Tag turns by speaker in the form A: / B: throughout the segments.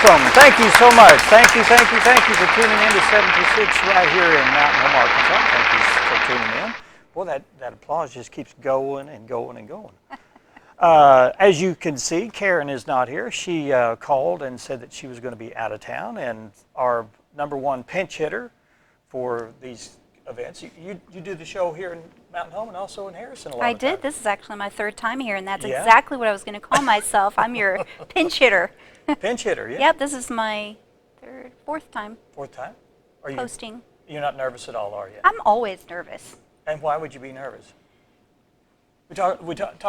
A: welcome. Thank you so much. Thank you for tuning in to 7 to 6 right here in Mountain Home, Arkansas. Thank you for tuning in. Boy, that applause just keeps going and going and going. As you can see, Karen is not here. She called and said that she was going to be out of town, and our number one pinch hitter for these events. You do the show here in Mountain Home and also in Harrison a lot
B: I
A: of times.
B: did. This is actually my third time here, and that's
A: Yeah.
B: exactly what I was going to call myself. I'm your pinch hitter.
A: Pinch hitter, yeah.
B: Yep, this is my fourth time
A: Fourth time? Are you,
B: hosting.
A: you're not nervous at all, are you?
B: I'm always nervous
A: And why would you be nervous? We talk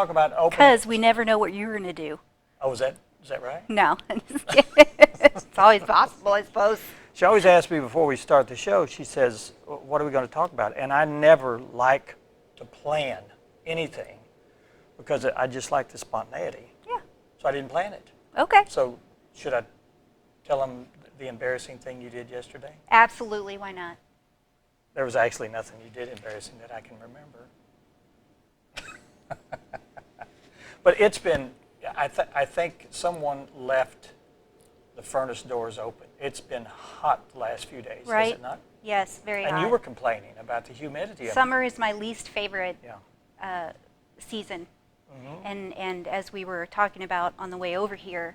A: about opening.
B: because we never know what you're going to do.
A: Oh, is that right?
B: No, it's always possible, I suppose.
A: She always asks me before we start the show, she says, what are we going to talk about? And I never like to plan anything because I just like the spontaneity.
B: Yeah.
A: So I didn't plan it.
B: Okay.
A: So should I tell them the embarrassing thing you did yesterday?
B: Absolutely. Why not?
A: There was actually nothing you did embarrassing that I can remember. But it's been, I think someone left the furnace doors open. It's been hot the last few days,
B: Right.
A: has it not?
B: Yes, very hot.
A: And you were complaining about the humidity of it.
B: Summer is my least favorite
A: Yeah.
B: season.
A: Mhm.
B: And as we were talking about on the way over here,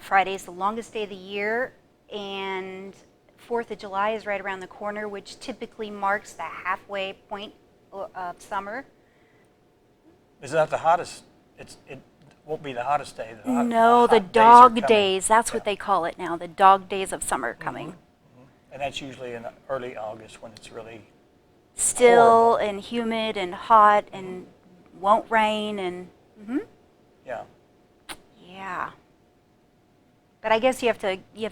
B: Friday is the longest day of the year, and 4th of July is right around the corner, which typically marks the halfway point of summer.
A: Is that the hottest? It won't be the hottest day.
B: No, the
A: hot days are
B: dog
A: coming.
B: days. That's what
A: Yeah.
B: they call it now. The dog days of summer coming.
A: And that's usually in early August when it's really
B: Still
A: Horrible.
B: and humid and hot and won't rain and
A: yeah.
B: yeah. But I guess you have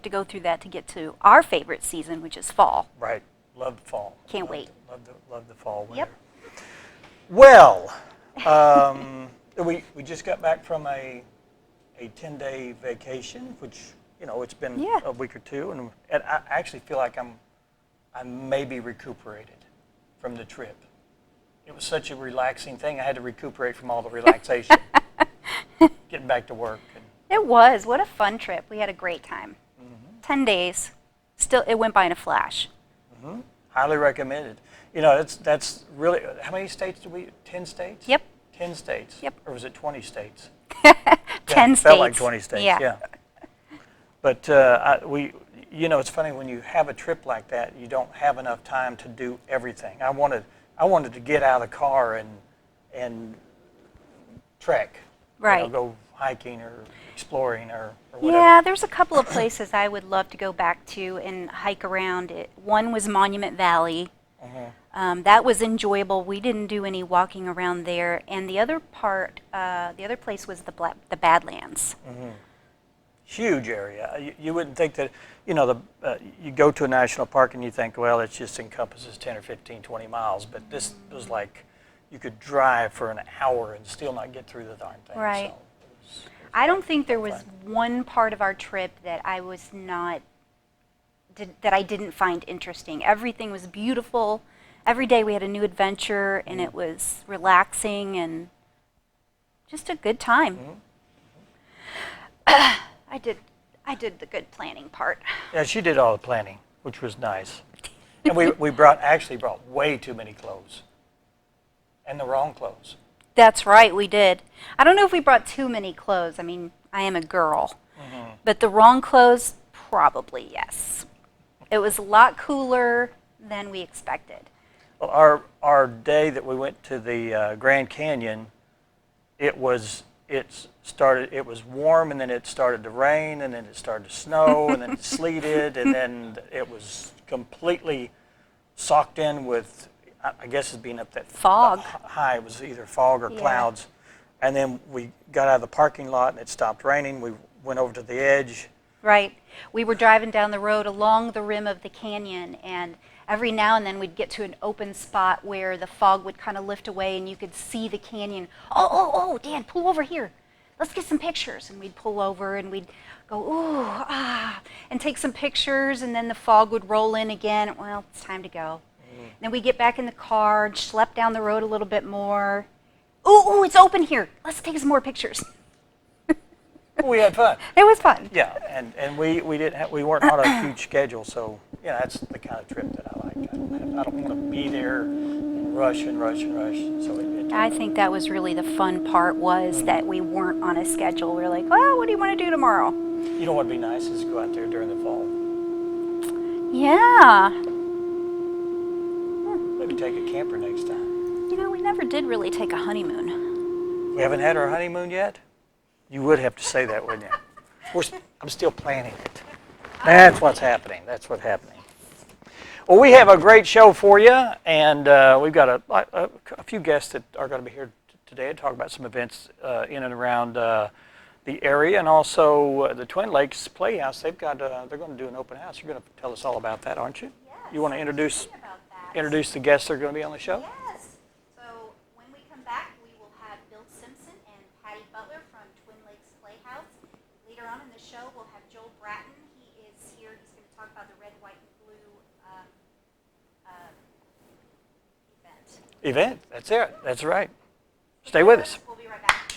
B: to go through that to get to our favorite season, which is fall.
A: Right. Love the fall.
B: Can't wait.
A: Love the fall winter.
B: Yep.
A: Well, we just got back from a 10-day vacation, which it's been
B: Yeah.
A: a week or two, and I actually feel like I may be recuperated from the trip. It was such a relaxing thing. I had to recuperate from all the relaxation, getting back to work. And,
B: It was. What a fun trip. We had a great time. 10 days. Still, it went by in a flash.
A: highly recommended. That's really, how many states did we, 10 states?
B: Yep.
A: 10 states?
B: Yep.
A: Or was it 20 states?
B: 10 states.
A: Felt like 20 states,
B: Yeah.
A: yeah. But it's funny when you have a trip like that, you don't have enough time to do everything. I wanted to get out of the car and trek.
B: Right.
A: Go hiking or exploring or whatever.
B: Yeah, there's a couple of places I would love to go back to and hike around it. One was Monument Valley. That was enjoyable. We didn't do any walking around there. And the other place was the Badlands.
A: Huge area. You wouldn't think that, you go to a national park and you think, well, it just encompasses 10 or 15, 20 miles. But this was like you could drive for an hour and still not get through the darn thing.
B: Right.
A: So
B: I don't think there was
A: fun.
B: one part of our trip that I didn't find interesting. Everything was beautiful. Every day we had a new adventure, and it was relaxing and just a good time. I did the good planning part.
A: Yeah, she did all the planning, which was nice. And we actually brought way too many clothes. And the wrong clothes.
B: That's right, we did. I don't know if we brought too many clothes. I mean, I am a girl. But the wrong clothes, probably yes. It was a lot cooler than we expected.
A: Well, our day that we went to the Grand Canyon, it was warm, and then it started to rain, and then it started to snow, and then it sleeted, and then it was completely socked in with, I guess it's being up that
B: Fog.
A: high. It was either fog or
B: Yeah.
A: clouds. And then we got out of the parking lot, and it stopped raining. We went over to the edge.
B: Right. We were driving down the road along the rim of the canyon, and every now and then we'd get to an open spot where the fog would kind of lift away and you could see the canyon. Oh, Dan, pull over here. Let's get some pictures. And we'd pull over and we'd go, ooh, and take some pictures, and then the fog would roll in again. Well, it's time to go. Then we get back in the car and schlep down the road a little bit more. Ooh, it's open here. Let's take some more pictures.
A: We had fun.
B: It was fun.
A: Yeah, and we weren't on a huge schedule, so yeah, that's the kind of trip that I like. I don't want to be there and rush and rush and rush. So
B: I think that was really the fun part, was that we weren't on a schedule. We were like, well, what do you want to do tomorrow?
A: you know what'd be nice is go out there during the fall.
B: Yeah.
A: Maybe take a camper next time.
B: You know, we never did really take a honeymoon.
A: We haven't had our honeymoon yet? You would have to say that, wouldn't you? I'm still planning it. That's what's happening. That's what's happening. Well, we have a great show for you, and we've got a few guests that are going to be here today to talk about some events in and around the area, and also the Twin Lakes Playhouse. They're going to do an open house. You're going to tell us all about that, aren't you?
B: Yes.
A: You want to introduce the guests that are going to be on the show?
B: Yes. So when we come back, we will have Bill Simpson and Patty Butler from Twin Lakes Playhouse. Later on in the show, we'll have Joel Bratton. He is here. He's going to talk about the red, white, and blue event.
A: Event. That's it. That's right. Stay with us.
B: We'll be right back.